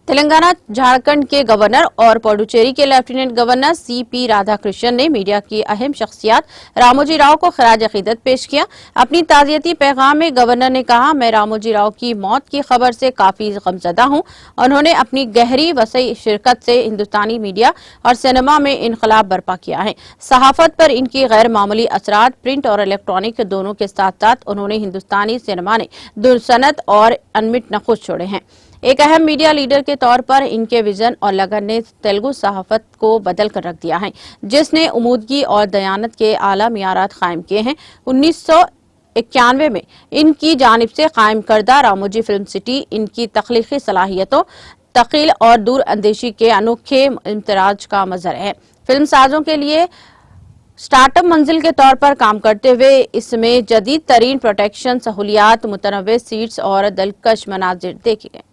तेलंगाना झारखंड के गवर्नर और पुडुचेरी के लेफ्टिनेंट गवर्नर सीपी राधाकृष्णन ने मीडिया की अहम शख्सियत रामोजी राव को खराज अकीदत पेश किया। अपनी ताज़ियती पैगाम में गवर्नर ने कहा, मैं रामोजी राव की मौत की खबर से काफी गमज़दा हूँ। उन्होंने अपनी गहरी वसी शिरकत से हिंदुस्तानी मीडिया और सिनेमा में इनकलाब बर्पा किया है। सहाफत पर इनकी गैर मामूली असरात प्रिंट और इलेक्ट्रॉनिक दोनों के साथ साथ उन्होंने हिंदुस्तानी सिनेमा ने दुर्सनत और अनमिट नक्श छोड़े हैं। एक अहम मीडिया लीडर के तौर पर इनके विजन और लगन ने तेलुगु सहाफत को बदल कर रख दिया है, जिसने उमूदगी और दयानत के आला मियारात कायम किए हैं। 1991 में इनकी जानिब से कायम करदा रामोजी फिल्म सिटी इनकी तख्लीकी सलाहियतों, तकील और दूर अंदेशी के अनोखे इम्तराज का मजहर है। फिल्म साजों के लिए स्टार्टअप मंजिल के तौर पर काम करते हुए इसमें जदीद तरीन प्रोटेक्शन सहूलियात, मुतनव्वे सीट्स और दिलकश मनाजिर देखे गए।